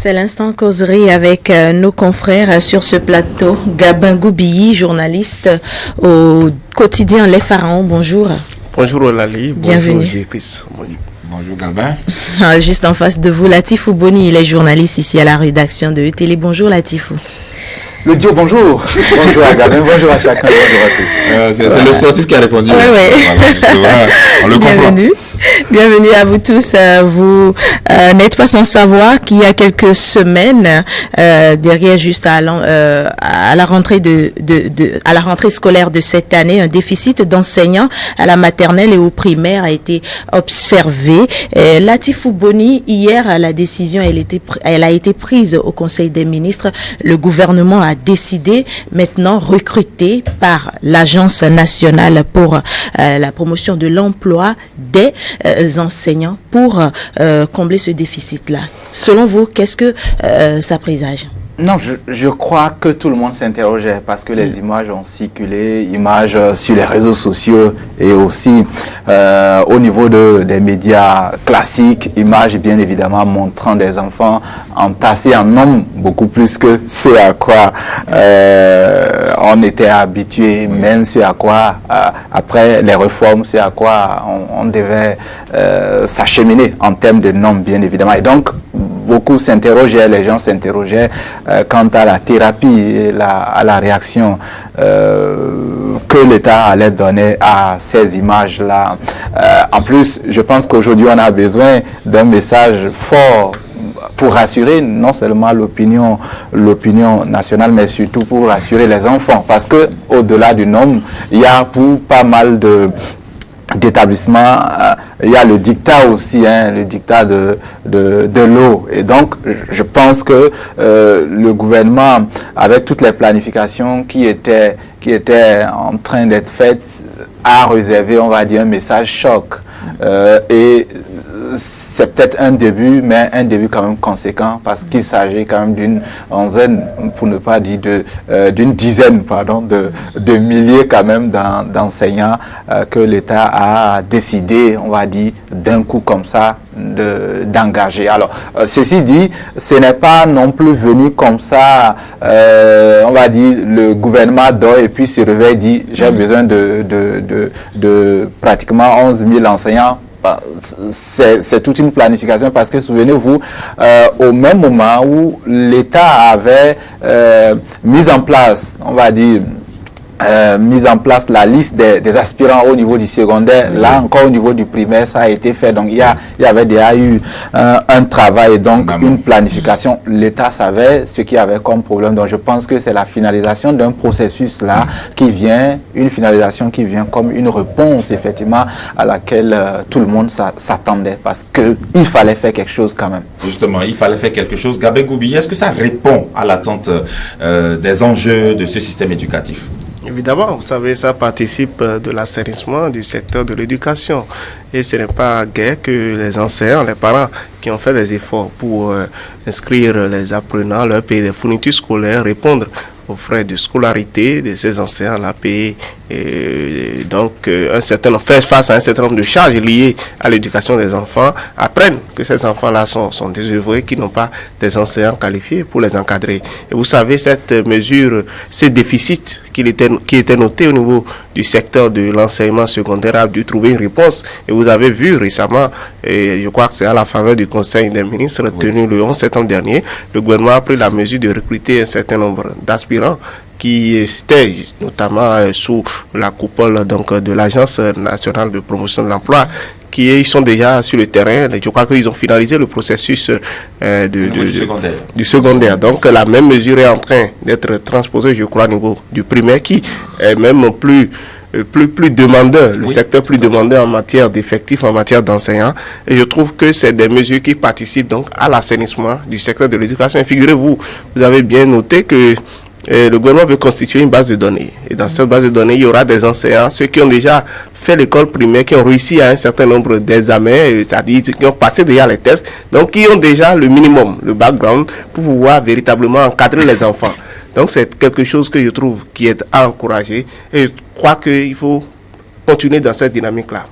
C'est l'instant causerie avec nos confrères sur ce plateau. Gabin Goubilly, journaliste au quotidien Les Pharaons. Bonjour. Bonjour Olali. Bienvenue. Bonjour Chris. Bonjour Gabin. Juste en face de vous, Latifou Boni, il est journaliste ici à la rédaction de ETélé. Bonjour Latifou. Le Dio, bonjour. Bonjour à Gabin, bonjour à chacun, bonjour à tous. C'est le sportif qui a répondu. Oui. Voilà, on le comprend. Bienvenue à vous tous. Vous n'êtes pas sans savoir qu'il y a quelques semaines, derrière juste à la rentrée à la rentrée scolaire de cette année, un déficit d'enseignants à la maternelle et au primaire a été observé. Latifou Boni, hier, la décision elle a été prise au Conseil des ministres. Le gouvernement a décidé maintenant recruter par l'Agence nationale pour la promotion de l'emploi des enseignants pour combler ce déficit-là. Selon vous, qu'est-ce que ça présage? Non, je crois que tout le monde s'interrogeait parce que les images ont circulé, images sur les réseaux sociaux et aussi au niveau des médias classiques, images bien évidemment montrant des enfants entassés en nombre beaucoup plus que ce à quoi on était habitué, même ce à quoi, après les réformes, ce à quoi on devait s'acheminer en termes de nombre bien évidemment. Et donc, beaucoup s'interrogeaient, les gens s'interrogeaient quant à la thérapie et à la réaction que l'État allait donner à ces images-là. En plus, je pense qu'aujourd'hui, on a besoin d'un message fort pour rassurer non seulement l'opinion nationale, mais surtout pour rassurer les enfants. Parce que au-delà du nombre, il y a pour pas mal d'établissements, il y a le dictat aussi, le dictat de l'eau. Et donc, je pense que le gouvernement, avec toutes les planifications qui étaient en train d'être faites, a réservé, on va dire, un message choc. Et c'est peut-être un début, mais un début quand même conséquent, parce qu'il s'agit quand même d'une onzaine, pour ne pas dire d'une dizaine, de milliers quand même d'enseignants que l'État a décidé, on va dire, d'un coup comme ça, d'engager. Alors, ceci dit, ce n'est pas non plus venu comme ça, on va dire, le gouvernement dort et puis se réveille et dit, j'ai besoin de pratiquement 11 000 enseignants. C'est toute une planification parce que souvenez-vous, au même moment où l'État avait mis en place, on va dire, mise en place la liste des aspirants au niveau du secondaire, là encore au niveau du primaire, ça a été fait. Donc il y avait déjà eu un travail, donc une planification. L'État savait ce qu'il y avait comme problème. Donc je pense que c'est la finalisation d'un processus là qui vient, une finalisation qui vient comme une réponse effectivement à laquelle tout le monde s'attendait parce qu'il fallait faire quelque chose quand même. Justement, il fallait faire quelque chose. Gabin Goubilly, est-ce que ça répond à l'attente des enjeux de ce système éducatif? Évidemment, vous savez, ça participe de l'assainissement du secteur de l'éducation. Et ce n'est pas guère que les enseignants, les parents qui ont fait des efforts pour inscrire les apprenants, leur payer des fournitures scolaires, répondre aux frais de scolarité de ces enseignants-là, payer faire face à un certain nombre de charges liées à l'éducation des enfants, apprennent que ces enfants-là sont désœuvrés, qui n'ont pas des enseignants qualifiés pour les encadrer. Et vous savez, cette mesure, ces déficits qui étaient notés au niveau du secteur de l'enseignement secondaire a dû trouver une réponse. Et vous avez vu récemment, et je crois que c'est à la faveur du Conseil des ministres tenu le 11 septembre dernier, le gouvernement a pris la mesure de recruter un certain nombre d'aspirants qui étaient notamment sous la coupole de l'Agence nationale de promotion de l'emploi, qui sont déjà sur le terrain. Je crois qu'ils ont finalisé le processus du secondaire. Donc la même mesure est en train d'être transposée, je crois, au niveau du primaire, qui est même plus demandeur, le secteur plus demandeur en matière d'effectifs, en matière d'enseignants. Et je trouve que c'est des mesures qui participent donc à l'assainissement du secteur de l'éducation. Et figurez-vous, vous avez bien noté que le gouvernement veut constituer une base de données. Et dans cette base de données, il y aura des enseignants, ceux qui ont déjà fait l'école primaire, qui ont réussi à un certain nombre d'examens, c'est-à-dire qui ont passé déjà les tests, donc qui ont déjà le minimum, le background, pour pouvoir véritablement encadrer les enfants. Donc c'est quelque chose que je trouve qui est à encourager. Et je crois qu'il faut continuer dans cette dynamique-là.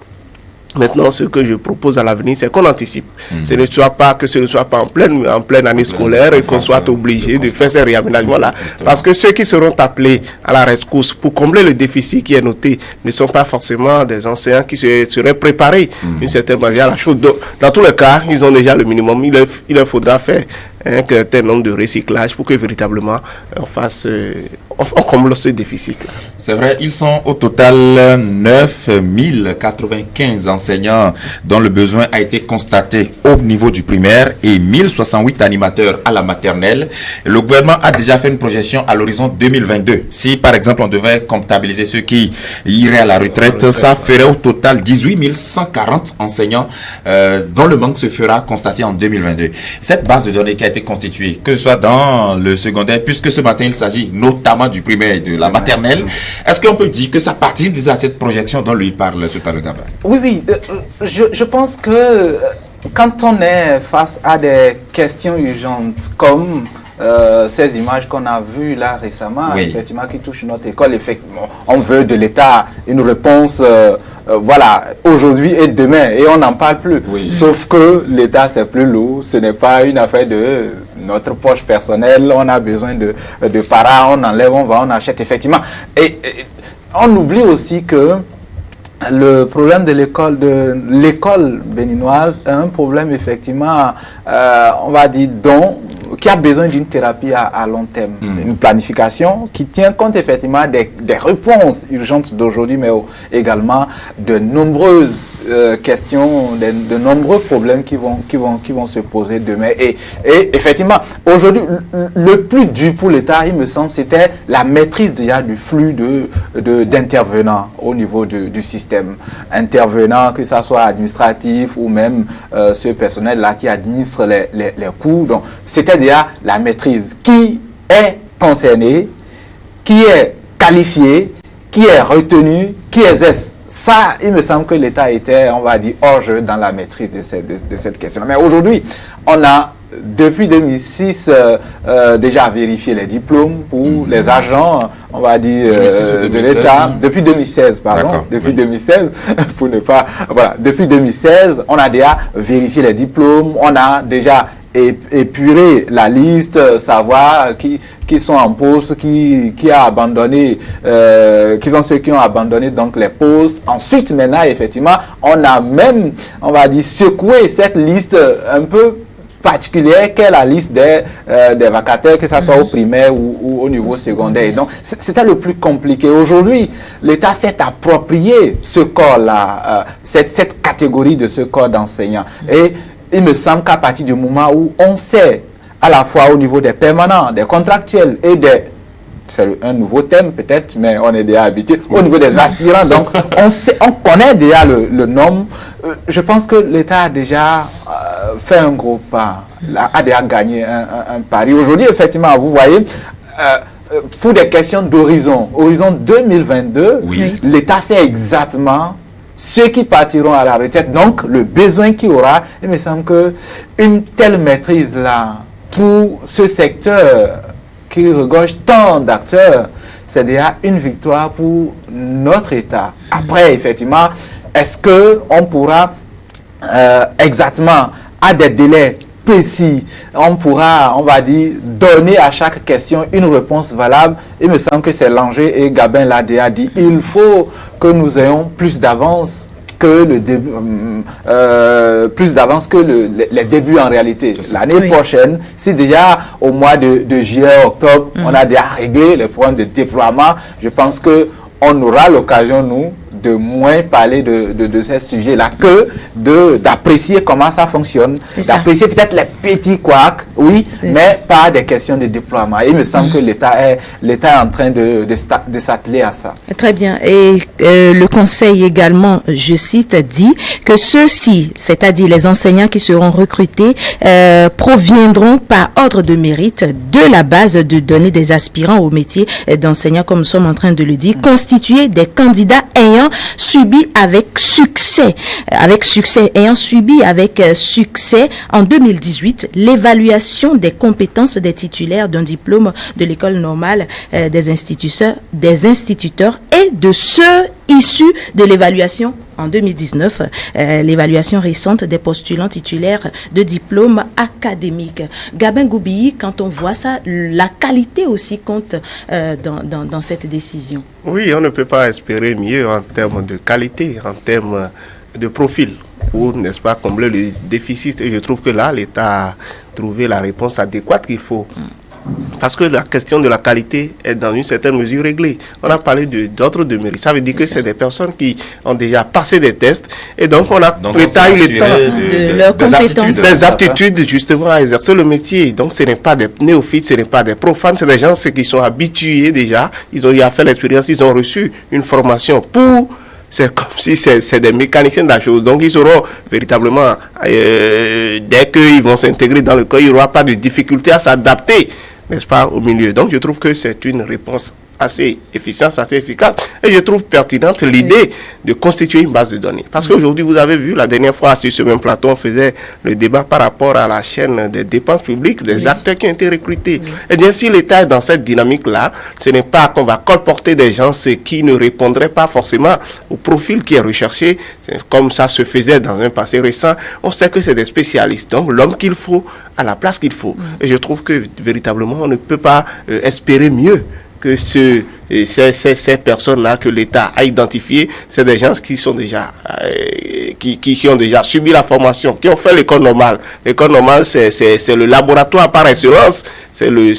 Maintenant, ce que je propose à l'avenir, c'est qu'on anticipe. Ce ne soit pas que ce ne soit pas en pleine année scolaire et qu'on soit obligé de faire ces réaménagements-là. Parce que ceux qui seront appelés à la rescousse pour combler le déficit qui est noté ne sont pas forcément des enseignants qui seraient préparés d'une certaine manière à la chose. Donc, dans tous les cas, ils ont déjà le minimum. Il leur faudra faire un certain nombre de recyclage pour que véritablement on comble ce déficit. C'est vrai, ils sont au total 9095 enseignants dont le besoin a été constaté au niveau du primaire et 1068 animateurs à la maternelle. Le gouvernement a déjà fait une projection à l'horizon 2022. Si par exemple on devait comptabiliser ceux qui iraient à la retraite, ça ferait au total 18 140 enseignants dont le manque se fera constater en 2022. Cette base de données qui a été constituée, que ce soit dans le secondaire, puisque ce matin il s'agit notamment du primaire et de la maternelle, est-ce qu'on peut dire que ça participe déjà à cette projection dont lui parle tout à l'heure, Gabin? Oui, je pense que quand on est face à des questions urgentes comme ces images qu'on a vues là récemment, effectivement, qui touchent notre école, effectivement, on veut de l'État une réponse voilà, aujourd'hui et demain, et on n'en parle plus. Sauf que l'État, c'est plus lourd, ce n'est pas une affaire de notre poche personnelle, on a besoin de para, on enlève, on va, on achète, effectivement. Et on oublie aussi que le problème de l'école béninoise est un problème, effectivement, on va dire, qui a besoin d'une thérapie à long terme, une planification qui tient compte effectivement des réponses urgentes d'aujourd'hui, mais également de nombreuses questions, de nombreux problèmes qui vont se poser demain. Et effectivement, aujourd'hui, le plus dur pour l'État, il me semble, c'était la maîtrise déjà du flux d'intervenants au niveau du système. Intervenants, que ça soit administratif ou même ce personnel-là qui administre les coûts. Donc, c'était déjà la maîtrise. Qui est concerné, qui est qualifié, qui est retenu, qui exerce. Ça, il me semble que l'État était, on va dire, hors jeu dans la maîtrise de cette question. Mais aujourd'hui, on a, depuis 2006, déjà vérifié les diplômes pour les agents, on va dire, de l'État. Depuis 2016, pardon. Depuis 2016, pour ne pas... Voilà, depuis 2016, on a déjà vérifié les diplômes, on a déjà épurer la liste, savoir qui sont en poste, qui a abandonné, qui sont ceux qui ont abandonné donc les postes. Ensuite, maintenant, effectivement, on a même, on va dire, secoué cette liste un peu particulière qu'est la liste des vacataires, que ce soit au primaire ou au niveau secondaire. Donc, c'était le plus compliqué. Aujourd'hui, l'État s'est approprié ce corps-là, cette catégorie de ce corps d'enseignants. Et il me semble qu'à partir du moment où on sait, à la fois au niveau des permanents, des contractuels et c'est un nouveau thème peut-être, mais on est déjà habitué, au niveau des aspirants, donc on connaît déjà le nombre. Je pense que l'État a déjà fait un gros pas, a déjà gagné un pari. Aujourd'hui, effectivement, vous voyez, pour des questions horizon 2022, l'État sait exactement ceux qui partiront à la retraite, donc le besoin qu'il y aura. Il me semble qu'une telle maîtrise là, pour ce secteur qui regorge tant d'acteurs, c'est déjà une victoire pour notre État. Après, effectivement, est-ce qu'on pourra exactement, à des délais précis, on pourra, on va dire, donner à chaque question une réponse valable? Il me semble que c'est l'enjeu, et Gabin l'a déjà dit, il faut que nous ayons plus d'avance que le début, les débuts en réalité. L'année prochaine, si déjà au mois de juillet, octobre, on a déjà réglé les problèmes de déploiement, je pense que on aura l'occasion, nous, de moins parler de ces sujets-là que d'apprécier comment ça fonctionne, d'apprécier peut-être les petits couacs, oui, mais pas des questions de déploiement. Il me semble que l'État est en train de s'atteler à ça. Très bien. Et le Conseil également, je cite, dit que ceux-ci, c'est-à-dire les enseignants qui seront recrutés, proviendront par ordre de mérite de la base de données des aspirants au métier d'enseignant, comme nous sommes en train de le dire, constitués des candidats ayant subi avec succès en 2018 l'évaluation des compétences des titulaires d'un diplôme de l'école normale des instituteurs et de ceux issus de l'évaluation en 2019 l'évaluation récente des postulants titulaires de diplômes académiques. Gabin Goubi, quand on voit ça, la qualité aussi compte dans cette décision. Oui, on ne peut pas espérer mieux en termes de qualité, en termes de profil, pour, n'est-ce pas, combler le déficit. Et je trouve que là, l'État a trouvé la réponse adéquate qu'il faut. Parce que la question de la qualité est dans une certaine mesure réglée. On a parlé d'ordre de mérite. Ça veut dire que c'est des personnes qui ont déjà passé des tests. Et donc, l'État, il est temps des aptitudes justement à exercer le métier. Donc, ce n'est pas des néophytes, ce n'est pas des profanes, c'est des gens qui sont habitués déjà. Ils ont déjà fait l'expérience, ils ont reçu une formation pour... C'est comme si c'est des mécaniciens de la chose. Donc, ils seront véritablement, dès qu'ils vont s'intégrer dans le corps, il n'y aura pas de difficulté à s'adapter, n'est-ce pas, au milieu. Donc, je trouve que c'est une réponse assez efficiente, assez efficace. Et je trouve pertinente l'idée de constituer une base de données. Parce qu'aujourd'hui, vous avez vu, la dernière fois, sur ce même plateau, on faisait le débat par rapport à la chaîne des dépenses publiques, des acteurs qui ont été recrutés. Et bien, si l'État est dans cette dynamique-là, ce n'est pas qu'on va colporter des gens qui ne répondraient pas forcément au profil qui est recherché, comme ça se faisait dans un passé récent. On sait que c'est des spécialistes. Donc, l'homme qu'il faut, à la place qu'il faut. Et je trouve que, véritablement, on ne peut pas espérer mieux que ces personnes-là que l'État a identifiées, c'est des gens qui sont déjà qui ont déjà subi la formation, qui ont fait l'école normale. L'école normale, c'est le laboratoire par excellence, c'est le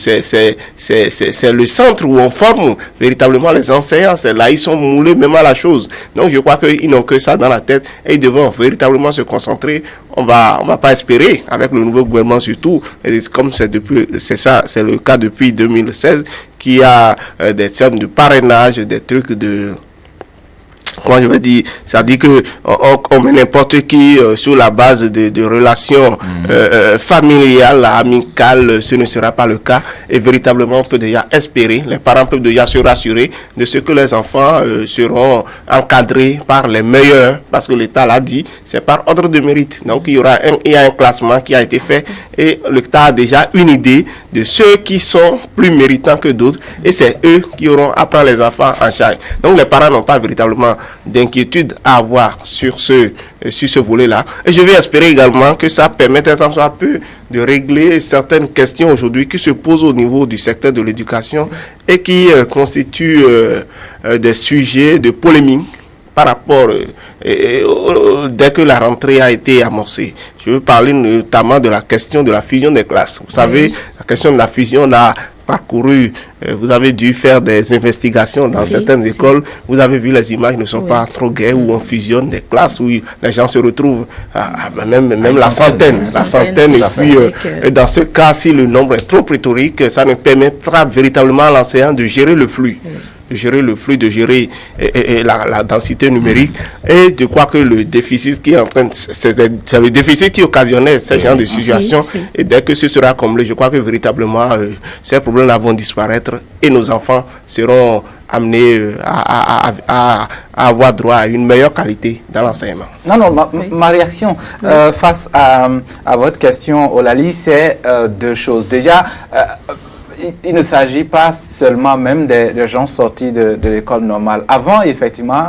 centre où on forme véritablement les enseignants. C'est là ils sont moulés même à la chose. Donc je crois qu'ils n'ont que ça dans la tête et ils devront véritablement se concentrer. On va pas espérer avec le nouveau gouvernement surtout, et comme c'est le cas depuis 2016, qui a des termes de parrainage, des trucs de... Comment je vais dire, c'est-à-dire que on met n'importe qui sur la base de relations familiales, amicales, ce ne sera pas le cas. Et véritablement, on peut déjà espérer, les parents peuvent déjà se rassurer de ce que les enfants seront encadrés par les meilleurs, parce que l'État l'a dit, c'est par ordre de mérite. Donc il y a un classement qui a été fait et l'État a déjà une idée de ceux qui sont plus méritants que d'autres et c'est eux qui auront à prendre les enfants en charge. Donc les parents n'ont pas véritablement d'inquiétude à avoir sur ce volet-là. Et je vais espérer également que ça permette un soit peu de régler certaines questions aujourd'hui qui se posent au niveau du secteur de l'éducation et qui constituent des sujets de polémique par rapport dès que la rentrée a été amorcée. Je veux parler notamment de la question de la fusion des classes. Vous savez, la question de la fusion, on a parcouru, vous avez dû faire des investigations dans certaines écoles, vous avez vu les images ne sont pas trop gaies où on fusionne des classes, où les gens se retrouvent à même la centaine. Et puis dans ce cas, si le nombre est trop pléthorique, ça ne permettra véritablement à l'enseignant de gérer le flux. De gérer la densité numérique et je crois que le déficit qui est en train c'est le déficit qui occasionnait ce genre de situation et dès que ce sera comblé, je crois que véritablement ces problèmes-là vont disparaître et nos enfants seront amenés à avoir droit à une meilleure qualité dans l'enseignement. Non, ma réaction face à votre question, Olali, c'est deux choses. Déjà, il ne s'agit pas seulement même des gens sortis de l'école normale. Avant, effectivement,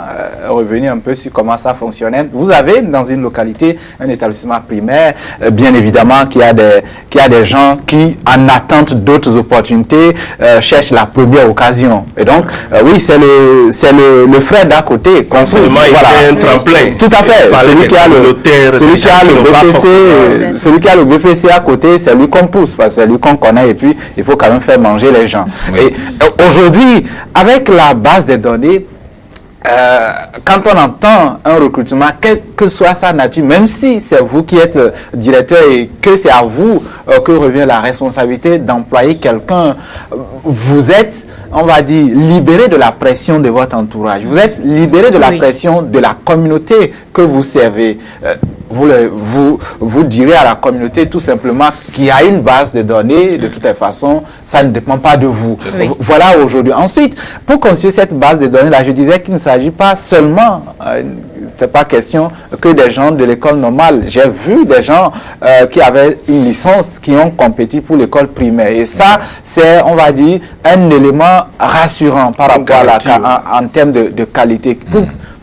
revenir un peu sur comment ça fonctionnait. Vous avez dans une localité un établissement primaire, bien évidemment, qui a des gens qui, en attente d'autres opportunités, cherchent la première occasion. Et donc, oui, c'est le frère d'à côté. Seulement, il un tremplin. Tout à fait. Celui qui a le BPC à côté, c'est lui qu'on pousse, parce que c'est lui qu'on connaît et puis il faut quand même faire manger les gens. Oui. Et aujourd'hui, avec la base des données, quand on entend un recrutement, quelle que soit sa nature, même si c'est vous qui êtes directeur et que c'est à vous que revient la responsabilité d'employer quelqu'un, vous êtes, on va dire, libéré de la pression de votre entourage. Vous êtes libéré de la pression de la communauté que vous servez. Vous direz à la communauté tout simplement qu'il y a une base de données, de toutes les façons, ça ne dépend pas de vous. Oui. Voilà aujourd'hui. Ensuite, pour constituer cette base de données-là, je disais qu'il ne s'agit pas seulement, c'est pas question que des gens de l'école normale. J'ai vu des gens qui avaient une licence, qui ont compétit pour l'école primaire. Et ça, c'est, on va dire, un élément rassurant par rapport à en termes de qualité.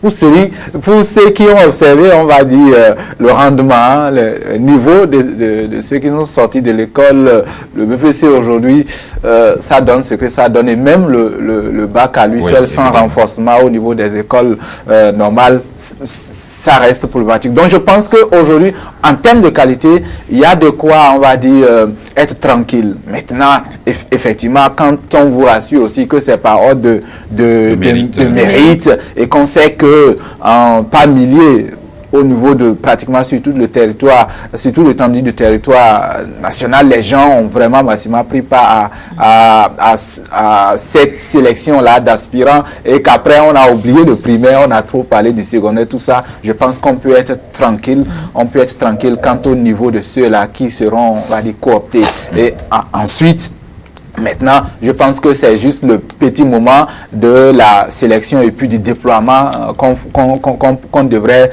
pour ceux qui ont observé, on va dire, le rendement, le niveau de ceux qui sont sortis de l'école, le BPC aujourd'hui, ça donne ce que ça donne. Et même le bac à lui seul, sans renforcement au niveau des écoles normales, ça reste problématique. Donc je pense qu'aujourd'hui, en termes de qualité, il y a de quoi, on va dire, être tranquille. Maintenant, effectivement, quand on vous rassure aussi que c'est par ordre de mérite et qu'on sait que par milliers, au niveau de pratiquement sur tout le territoire, sur tout l'étendue du territoire national, les gens ont vraiment massivement pris part à cette sélection-là d'aspirants et qu'après on a oublié le primaire, on a trop parlé du secondaire, tout ça. Je pense qu'on peut être tranquille, quant au niveau de ceux-là qui seront, on va dire, cooptés. Et ensuite, maintenant, je pense que c'est juste le petit moment de la sélection et puis du déploiement qu'on devrait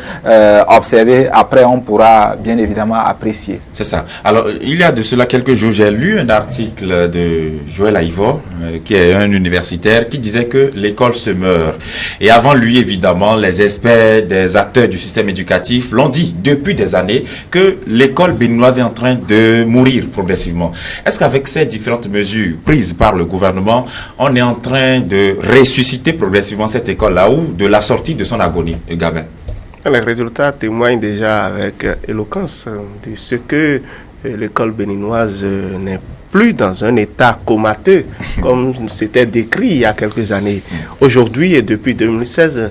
observer. Après, on pourra bien évidemment apprécier. C'est ça. Alors, il y a de cela quelques jours, j'ai lu un article de Joël Aïvo, qui est un universitaire, qui disait que l'école se meurt. Et avant lui, évidemment, les experts, des acteurs du système éducatif l'ont dit depuis des années que l'école béninoise est en train de mourir progressivement. Est-ce qu'avec ces différentes mesures prises par le gouvernement, on est en train de ressusciter progressivement cette école-là ou de la sortie de son agonie, Gabin? Les résultats témoignent déjà avec éloquence de ce que l'école béninoise n'est plus dans un état comateux comme c'était décrit il y a quelques années. Aujourd'hui et depuis 2016,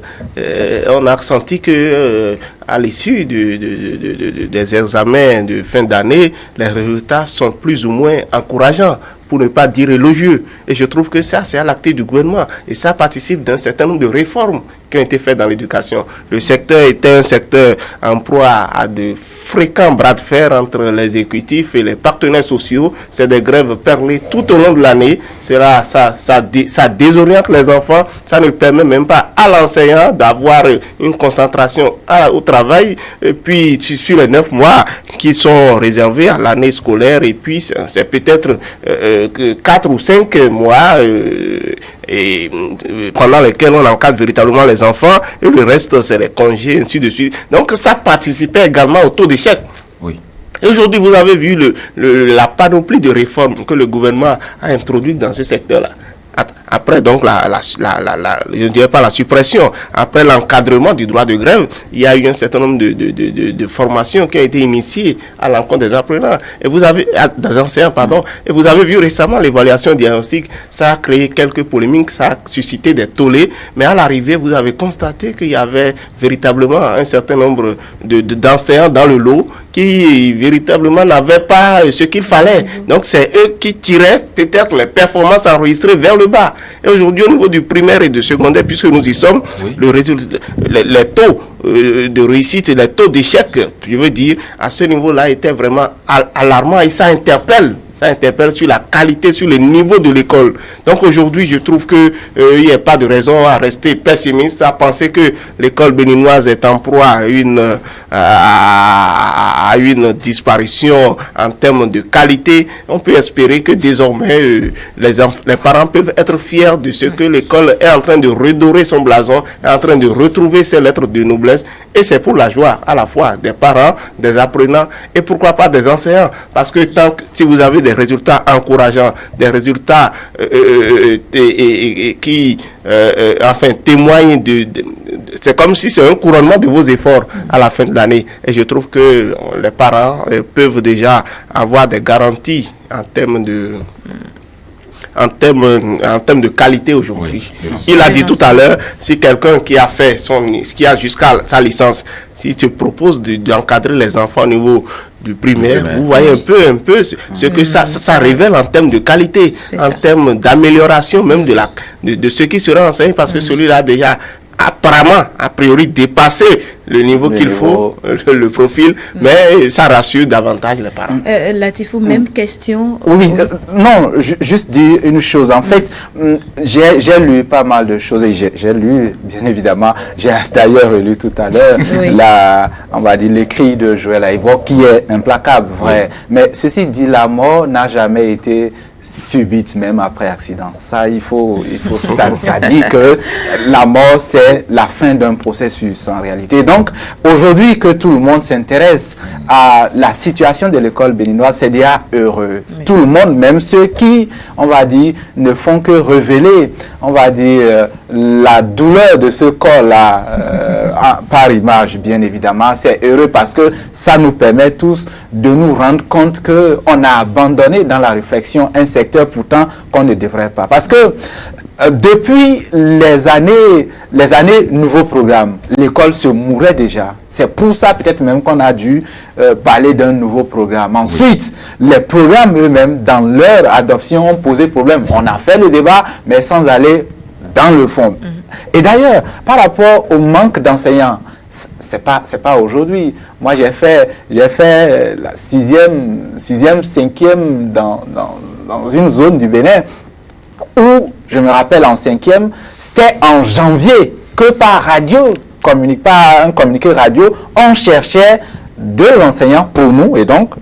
on a ressenti que à l'issue des examens de fin d'année, les résultats sont plus ou moins encourageants, pour ne pas dire élogieux. Et je trouve que ça, c'est à l'actif du gouvernement. Et ça participe d'un certain nombre de réformes qui ont été faites dans l'éducation. Le secteur était un secteur en proie à de fréquents bras de fer entre les exécutifs et les partenaires sociaux. C'est des grèves perlées tout au long de l'année. Ça désoriente les enfants. Ça ne permet même pas à l'enseignant d'avoir une concentration au travail. Et puis, sur les 9 mois qui sont réservés à l'année scolaire, et puis c'est peut-être 4 ou 5 mois pendant lesquels on encadre véritablement les enfants, et le reste c'est les congés, ainsi de suite. Donc ça participait également au taux d'échec. Oui. Et aujourd'hui, vous avez vu la panoplie de réformes que le gouvernement a introduites dans ce secteur-là. Après, donc, je ne dirais pas la suppression, après l'encadrement du droit de grève, il y a eu un certain nombre de formations qui ont été initiées à l'encontre des apprenants. Et vous avez, des enseignants, pardon, et vous avez vu récemment l'évaluation diagnostique, ça a créé quelques polémiques, ça a suscité des tollés, mais à l'arrivée, vous avez constaté qu'il y avait véritablement un certain nombre d'enseignants dans le lot qui véritablement n'avaient pas ce qu'il fallait. Donc, c'est eux qui tiraient peut-être les performances enregistrées vers le bas. Et aujourd'hui, au niveau du primaire et du secondaire, puisque nous y sommes, oui, le résultat, les taux de réussite et les taux d'échec, je veux dire, à ce niveau-là, étaient vraiment alarmants, et ça interpelle sur la qualité, sur le niveau de l'école. Donc aujourd'hui, je trouve que il n'y a pas de raison à rester pessimiste, à penser que l'école béninoise est en proie à une disparition en termes de qualité. On peut espérer que désormais, les parents peuvent être fiers de ce que l'école est en train de redorer son blason, est en train de retrouver ses lettres de noblesse. Et c'est pour la joie à la fois des parents, des apprenants et pourquoi pas des enseignants. Parce que si vous avez des résultats encourageants, des résultats qui témoignent c'est comme si c'est un couronnement de vos efforts à la fin de l'année. Et je trouve que les parents peuvent déjà avoir des garanties en termes de qualité aujourd'hui. Oui, il a dit tout à l'heure, si quelqu'un qui a jusqu'à sa licence, s'il te propose d'encadrer les enfants au niveau du primaire, vous voyez un peu ce que ça révèle en termes de qualité, en termes d'amélioration même de ce qui sera enseigné, parce que celui-là a déjà apparemment, a priori, dépassé le niveau qu'il faut, le profil, mais ça rassure davantage les parents. Latifou, même question. Oui, non, juste dire une chose. En fait, j'ai lu pas mal de choses, et j'ai lu, bien évidemment, j'ai d'ailleurs lu tout à l'heure, on va dire, l'écrit de Joël Aïvo, qui est implacable, vrai. Oui. Mais ceci dit, la mort n'a jamais été subite même après accident. Ça, il faut ça dit que la mort, c'est la fin d'un processus en réalité. Donc, aujourd'hui que tout le monde s'intéresse à la situation de l'école béninoise, c'est déjà heureux. Oui. Tout le monde, même ceux qui, on va dire, ne font que révéler, on va dire, la douleur de ce corps-là par image, bien évidemment, c'est heureux parce que ça nous permet tous de nous rendre compte qu'on a abandonné dans la réflexion un secteur pourtant qu'on ne devrait pas. Parce que depuis les années nouveaux programmes, l'école se mourait déjà. C'est pour ça peut-être même qu'on a dû parler d'un nouveau programme. Ensuite, les programmes eux-mêmes, dans leur adoption, ont posé problème. On a fait le débat, mais sans aller dans le fond. Et d'ailleurs, par rapport au manque d'enseignants, c'est pas aujourd'hui. Moi, j'ai fait la 6e, 5e dans une zone du Bénin où, je me rappelle, en 5e, c'était en janvier que par radio, par un communiqué radio, on cherchait 2 enseignants pour nous. Et donc,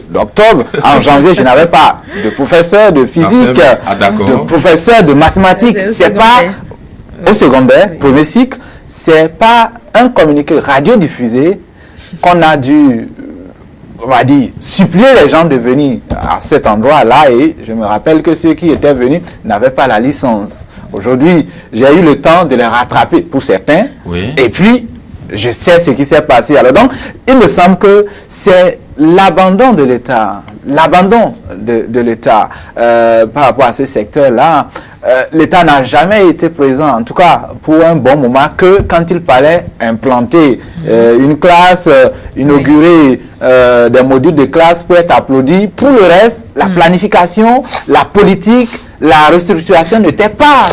d'octobre, en janvier, je n'avais pas de professeur de physique, de professeur de mathématiques. C'est pas au secondaire, premier cycle. C'est pas un communiqué radiodiffusé qu'on a dû, on va dire, supplier les gens de venir à cet endroit-là. Et je me rappelle que ceux qui étaient venus n'avaient pas la licence. Aujourd'hui, j'ai eu le temps de les rattraper pour certains. Oui. Et puis, je sais ce qui s'est passé. Alors donc, il me semble que c'est l'abandon de l'État, par rapport à ce secteur-là. L'État n'a jamais été présent, en tout cas pour un bon moment, que quand il fallait implanter une classe, inaugurer des modules de classe pour être applaudi. Pour le reste, la planification, la politique, la restructuration n'était pas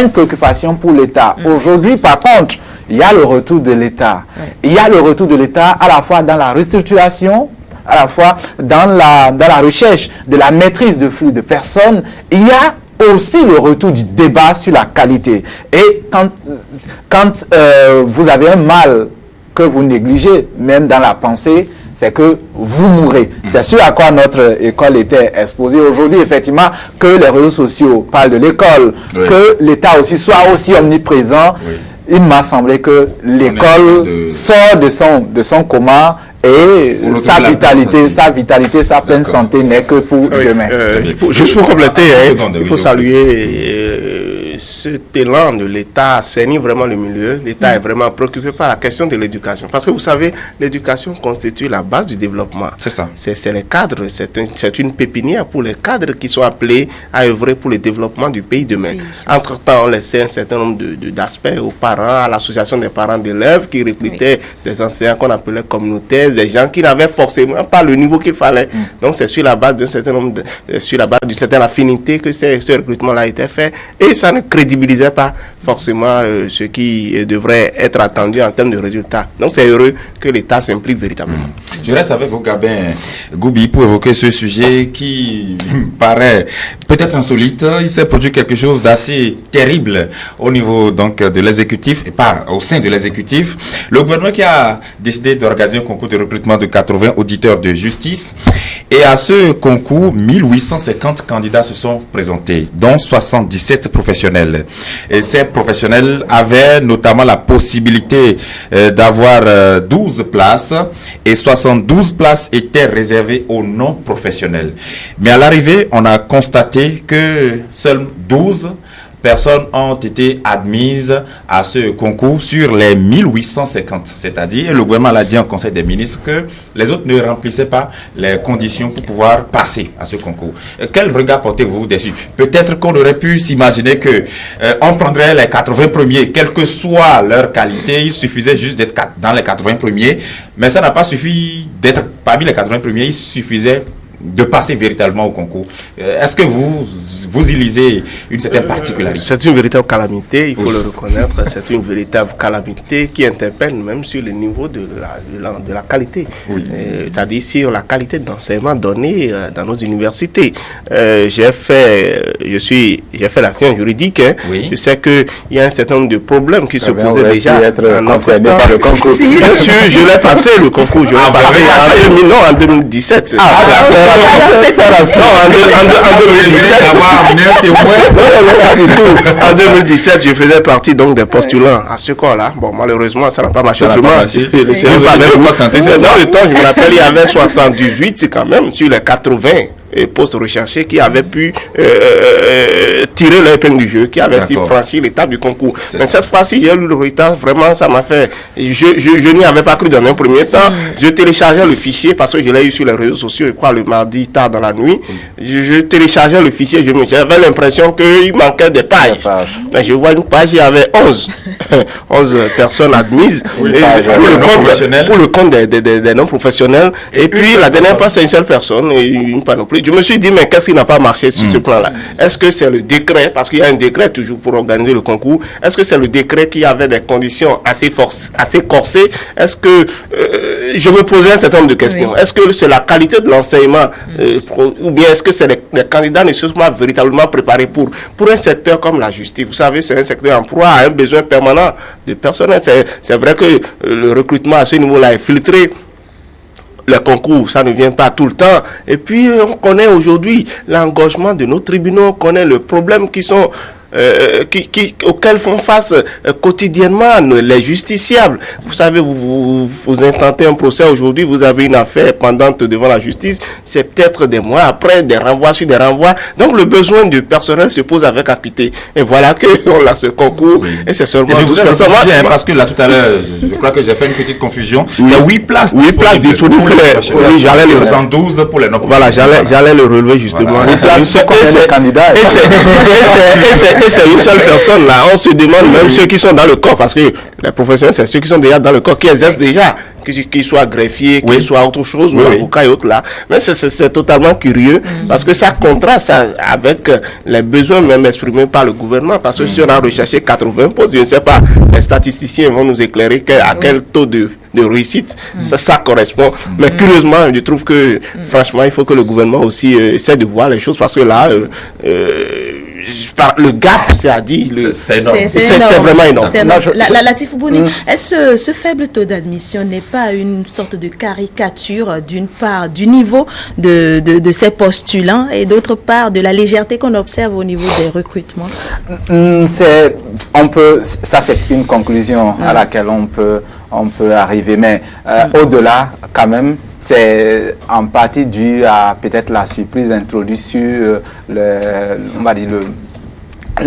une préoccupation pour l'État. Aujourd'hui, par contre, il y a le retour de l'État. Il y a le retour de l'État à la fois dans la restructuration, à la fois dans la recherche de la maîtrise de flux de personnes. Il y a aussi le retour du débat sur la qualité. Et quand vous avez un mal que vous négligez, même dans la pensée, c'est que vous mourrez. C'est ce à quoi notre école était exposée aujourd'hui, effectivement, que les réseaux sociaux parlent de l'école, que l'État aussi soit aussi omniprésent. Il m'a semblé que l'école sort de son coma et sa vitalité, sa pleine santé n'est que pour demain. Juste pour compléter, il faut saluer cet élan de l'État assainit vraiment le milieu. L'État est vraiment préoccupé par la question de l'éducation. Parce que vous savez, l'éducation constitue la base du développement. C'est ça. C'est les cadres, c'est une pépinière pour les cadres qui sont appelés à œuvrer pour le développement du pays demain. Entre-temps, on laissait un certain nombre d'aspects aux parents, à l'association des parents d'élèves qui recrutaient des enseignants qu'on appelait communautaires, des gens qui n'avaient forcément pas le niveau qu'il fallait. Donc c'est sur la base d'un certain nombre, sur la base d'une certaine affinité que ce recrutement-là a été fait. Et ça ne crédibilisait pas forcément ce qui devrait être attendu en termes de résultats. Donc c'est heureux que l'État s'implique véritablement. Je reste avec vous, Gabin Goubi, pour évoquer ce sujet qui paraît peut-être insolite. Il s'est produit quelque chose d'assez terrible au niveau donc de l'exécutif, et pas au sein de l'exécutif. Le gouvernement qui a décidé d'organiser un concours de recrutement de 80 auditeurs de justice. Et à ce concours, 1850 candidats se sont présentés, dont 77 professionnels. Et ces professionnels avaient notamment la possibilité d'avoir 12 places et 72 places étaient réservées aux non-professionnels. Mais à l'arrivée, on a constaté que seules 12 personnes ont été admises à ce concours sur les 1850. C'est-à-dire, le gouvernement l'a dit en Conseil des ministres que les autres ne remplissaient pas les conditions pour pouvoir passer à ce concours. Quel regard portez-vous dessus? Peut-être qu'on aurait pu s'imaginer que on prendrait les 80 premiers, quelle que soit leur qualité, il suffisait juste d'être dans les 80 premiers, mais ça n'a pas suffi d'être parmi les 80 premiers, il suffisait de passer véritablement au concours. Est-ce que vous y lisez une certaine particularité? C'est une véritable calamité, il faut le reconnaître. C'est une véritable calamité qui interpelle même sur le niveau de la qualité. C'est-à-dire sur la qualité d'enseignement donné dans nos universités. J'ai fait la science juridique. Je sais qu'il y a un certain nombre de problèmes qui se posaient déjà. Concerné par le concours. Bien sûr, je l'ai passé le concours. Je l'ai passé en 2017. En 2017, je faisais partie donc des postulants à ce corps-là. Bon, malheureusement, ça n'a pas marché. Dans le temps, je me rappelle, il y avait 78 quand même sur les 80 et postes recherchés qui avaient pu tirer l'épingle du jeu, qui avaient su franchir l'étape du concours. Mais cette fois-ci, j'ai eu le retard, vraiment, ça m'a fait... Je n'y avais pas cru dans un premier temps. Je téléchargeais le fichier parce que je l'ai eu sur les réseaux sociaux, je crois, le mardi tard dans la nuit. Je téléchargeais le fichier, j'avais l'impression qu'il manquait des pages. Mais je vois une page, il y avait 11 personnes admises. Pour le compte des non-professionnels. Et puis, la dernière page, c'est une seule personne et une panoplie. Je me suis dit, mais qu'est-ce qui n'a pas marché sur ce plan-là? Est-ce que c'est le décret, parce qu'il y a un décret toujours pour organiser le concours, est-ce que c'est le décret qui avait des conditions assez corsées? Est-ce que, je me posais un certain nombre de questions. Est-ce que c'est la qualité de l'enseignement, ou bien est-ce que c'est les candidats ne sont pas véritablement préparés pour un secteur comme la justice? Vous savez, c'est un secteur d'emploi, a un besoin permanent de personnel. C'est vrai que le recrutement à ce niveau-là est filtré. Le concours, ça ne vient pas tout le temps. Et puis, on connaît aujourd'hui l'engagement de nos tribunaux, on connaît les problèmes qui sont auxquels font face quotidiennement les justiciables. Vous savez, vous intentez un procès aujourd'hui, vous avez une affaire pendante devant la justice, c'est peut-être des mois après, des renvois sur des renvois. Donc le besoin du personnel se pose avec acuité. Et voilà qu'on a ce concours. Et c'est seulement 12 personnes. Parce que là, tout à l'heure, je crois que j'ai fait une petite confusion. Il y a 8 places disponibles. Oui, j'allais le 72 pour les non. Voilà, j'allais le relever justement. Voilà. Et c'est une seule personne là. On se demande même ceux qui sont dans le corps, parce que les professionnels, c'est ceux qui sont déjà dans le corps, qui exercent déjà, qu'ils soient greffiers, qu'ils soient autre chose, ou avocats et autres là. Mais c'est totalement curieux, parce que ça contraste avec les besoins même exprimés par le gouvernement. Parce que si on a recherché 80 postes, je ne sais pas, les statisticiens vont nous éclairer à quel taux de réussite ça correspond. Mais curieusement, je trouve que franchement, il faut que le gouvernement aussi essaie de voir les choses, parce que là, le gap, c'est vraiment énorme. Latif Bouni, est-ce ce faible taux d'admission n'est pas une sorte de caricature, d'une part, du niveau de ces postulants, et d'autre part, de la légèreté qu'on observe au niveau des recrutements? C'est une conclusion à laquelle on peut arriver, mais au-delà, quand même, c'est en partie dû à peut-être la surprise introduite sur le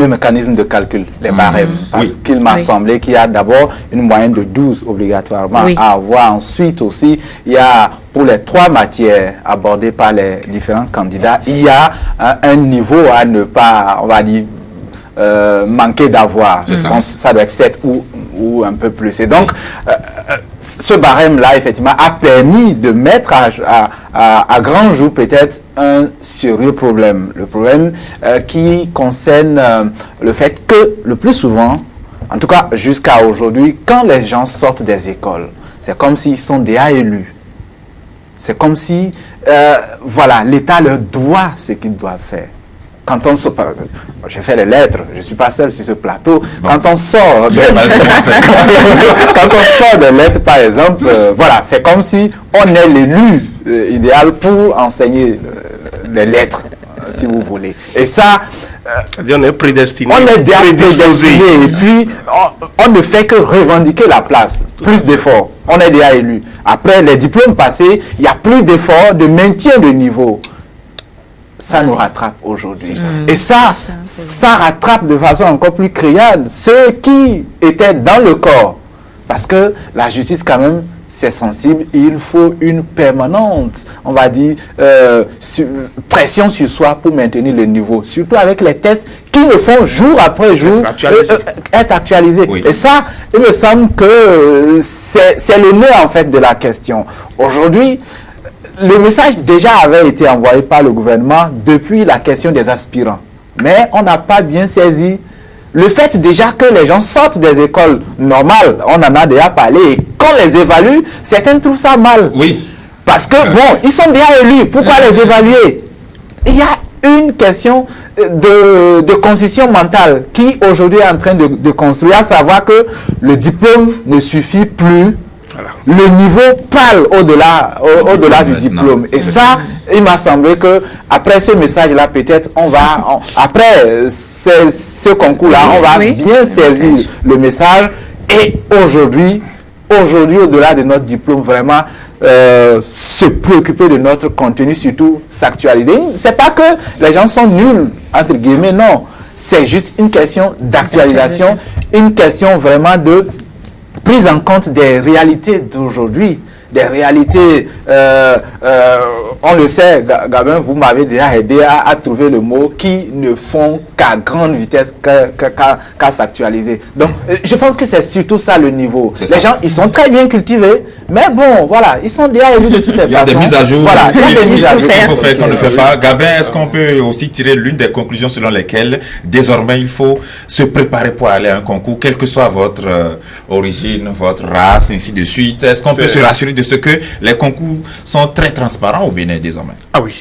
mécanisme de calcul, les barèmes. Parce qu'il m'a semblé qu'il y a d'abord une moyenne de 12 obligatoirement à avoir. Ensuite aussi, il y a, pour les 3 matières abordées par les différents candidats, il y a un niveau à ne pas, on va dire, manquer d'avoir. Ça doit être 7 ou un peu plus. Et donc, ce barème-là, effectivement, a permis de mettre à grand jour peut-être un sérieux problème. Le problème qui concerne le fait que, le plus souvent, en tout cas jusqu'à aujourd'hui, quand les gens sortent des écoles, c'est comme s'ils sont déjà élus. C'est comme si, voilà, l'État leur doit ce qu'ils doivent faire. Quand on sort, j'ai fait les lettres, je ne suis pas seul sur ce plateau. Quand on sort des lettres, par exemple, voilà, c'est comme si on est l'élu idéal pour enseigner les lettres, si vous voulez. Et ça, on est prédestiné. On est prédestiné. Et puis, on ne fait que revendiquer la place. Plus d'efforts. On est déjà élu. Après les diplômes passés, il n'y a plus d'efforts de maintien de niveau. Ça nous rattrape aujourd'hui. Et ça rattrape de façon encore plus criarde ceux qui étaient dans le corps. Parce que la justice, quand même, c'est sensible. Il faut une permanente, on va dire, pression sur soi pour maintenir le niveau. Surtout avec les tests qui le font jour après jour être actualisés. Et ça, il me semble que c'est le nœud, en fait, de la question. Aujourd'hui, le message déjà avait été envoyé par le gouvernement depuis la question des aspirants. Mais on n'a pas bien saisi le fait déjà que les gens sortent des écoles normales. On en a déjà parlé. Et qu'on les évalue, certains trouvent ça mal. Oui. Parce que, bon, ils sont déjà élus. Pourquoi les évaluer? Il y a une question de construction mentale qui aujourd'hui est en train de construire, à savoir que le diplôme ne suffit plus le niveau parle au-delà du diplôme. Et ça, il m'a semblé que après ce message-là, peut-être après ce concours-là, on va bien saisir le message. Et aujourd'hui, au-delà de notre diplôme, vraiment se préoccuper de notre contenu, surtout s'actualiser. C'est pas que les gens sont nuls, entre guillemets, non. C'est juste une question d'actualisation, une question vraiment de prise en compte des réalités d'aujourd'hui, des réalités, on le sait, Gabin, vous m'avez déjà aidé à trouver le mot, qui ne font qu'à grande vitesse, qu'à s'actualiser. Donc, je pense que c'est surtout ça le niveau. Les gens, ils sont très bien cultivés, mais bon, voilà, ils sont déjà élus de toutes les façons. Il y a des mises à jour, voilà, il y a des mises à jour qu'il faut faire qu'on ne fait pas. Gabin, est-ce qu'on peut aussi tirer l'une des conclusions selon lesquelles, désormais, il faut se préparer pour aller à un concours, quelle que soit votre origine, votre race, ainsi de suite. Est-ce qu'on peut se rassurer de ce que les concours sont très transparents au Bénin désormais? Ah oui,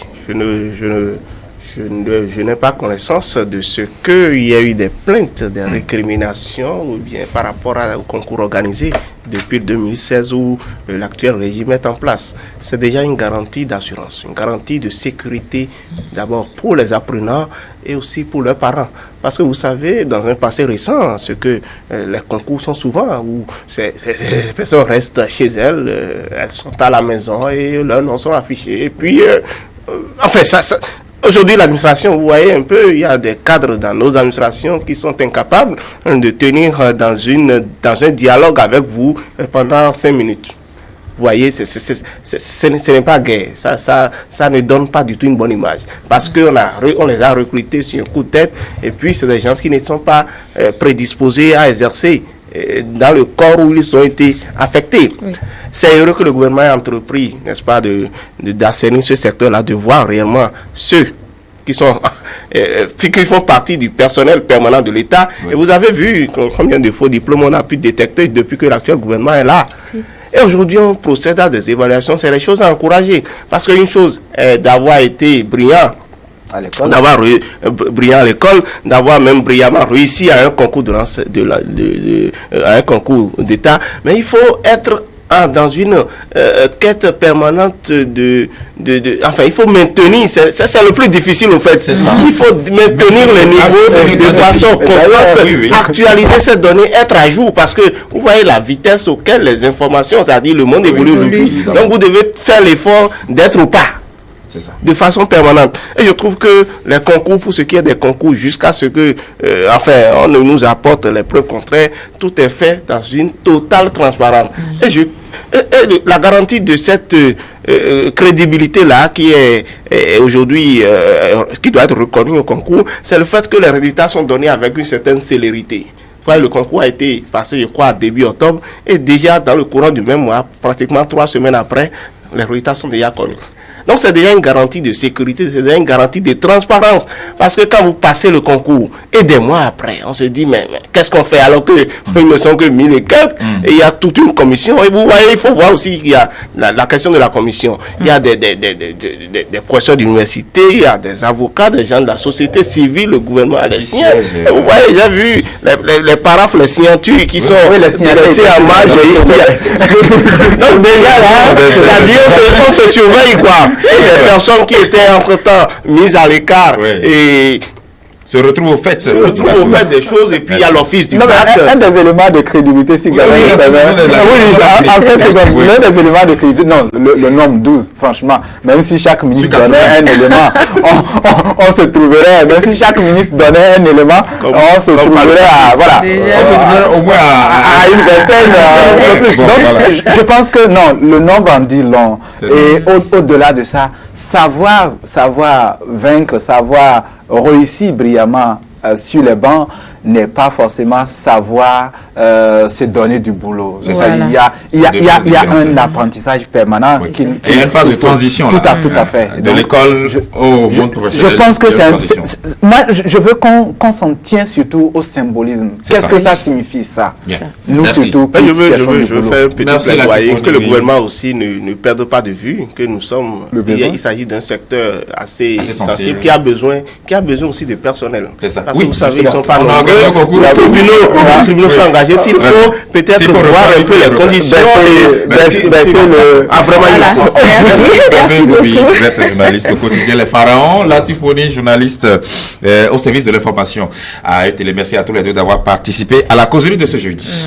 je n'ai pas connaissance de ce qu'il y a eu des plaintes, des récriminations ou bien par rapport au concours organisé depuis 2016 où l'actuel régime est en place. C'est déjà une garantie d'assurance, une garantie de sécurité d'abord pour les apprenants et aussi pour leurs parents. Parce que vous savez, dans un passé récent, ce que les concours sont souvent où les personnes restent chez elles, elles sont à la maison et leurs noms sont affichés. Et puis, enfin, aujourd'hui, l'administration, vous voyez un peu, il y a des cadres dans nos administrations qui sont incapables de tenir dans un dialogue avec vous pendant 5 minutes. Vous voyez, ce n'est pas gai. Ça ne donne pas du tout une bonne image. Parce qu'on les a recrutés sur un coup de tête et puis c'est des gens qui ne sont pas prédisposés à exercer dans le corps où ils ont été affectés. Oui. C'est heureux que le gouvernement ait entrepris, n'est-ce pas, d'assainir ce secteur-là, de voir réellement ceux qui font partie du personnel permanent de l'État. Oui. Et vous avez vu combien de faux diplômes on a pu détecter depuis que l'actuel gouvernement est là. Si. Et aujourd'hui, on procède à des évaluations. C'est les choses à encourager. Parce qu'une chose est d'avoir été brillant, d'avoir brillant à l'école, d'avoir même brillamment réussi à un concours à un concours d'État. Mais il faut être dans une quête permanente enfin, il faut maintenir, c'est le plus difficile au fait. C'est ça. Il faut maintenir les niveaux de façon constante, actualiser ces données, être à jour, parce que vous voyez la vitesse auquel les informations, c'est-à-dire le monde évolue aujourd'hui. Donc vous devez faire l'effort d'être au pas. Ça. De façon permanente. Et je trouve que les concours, pour ce qui est des concours, jusqu'à ce que, on nous apporte les preuves contraires, tout est fait dans une totale transparence. Et la garantie de cette crédibilité-là, qui est aujourd'hui, qui doit être reconnue au concours, c'est le fait que les résultats sont donnés avec une certaine célérité. Le concours a été passé, je crois, début octobre, et déjà dans le courant du même mois, pratiquement 3 semaines après, les résultats sont déjà connus. Donc c'est déjà une garantie de sécurité, c'est déjà une garantie de transparence. Parce que quand vous passez le concours, et des mois après, on se dit, mais qu'est-ce qu'on fait alors qu'ils ne sont que 1000 et quelques, et il y a toute une commission. Et vous voyez, il faut voir aussi qu'il y a la question de la commission. Il y a des professeurs d'université, il y a des avocats, des gens de la société civile, le gouvernement a les siens. Et vous voyez, j'ai vu les paraphes, les signatures qui sont laissées en marge. Donc déjà là, c'est-à-dire qu'on se surveille, quoi. Les personnes qui étaient entre-temps mises à l'écart et se retrouvent au fait des choses, et puis il y a l'office du bac. Un des éléments de crédibilité, si l'un des éléments de crédibilité, non, le nombre 12, franchement, même si chaque ministre donnait un élément, on se trouverait, même si chaque ministre donnait un élément, on se trouverait à, voilà, on se trouverait au moins à une vingtaine, donc je pense que non, le nombre en dit long, et au-delà de ça, savoir vaincre, savoir réussir brillamment sur les bancs n'est pas forcément savoir se donner du boulot. Voilà. Il y a un apprentissage permanent. Oui. Il y a une phase de transition. Tout à fait. De l'école au monde professionnel. Je pense que moi, je veux qu'on s'en tient surtout au symbolisme. Qu'est-ce que ça signifie, ça? Nous, merci. Surtout, je veux faire un petit plaidoyer que le gouvernement aussi ne perde pas de vue que nous sommes. Il s'agit d'un secteur assez sensible qui a besoin aussi de personnel. C'est ça. Parce que vous savez, ils ne sont pas nombreux. Les tribunaux sont engagés engager. S'il faut peut-être voir un peu les conditions vraiment Merci beaucoup. Vous êtes journaliste au quotidien Les Pharaons, Latif Boni, journaliste au service de l'information à ETL. Merci à tous les deux d'avoir participé à la causerie de ce jeudi.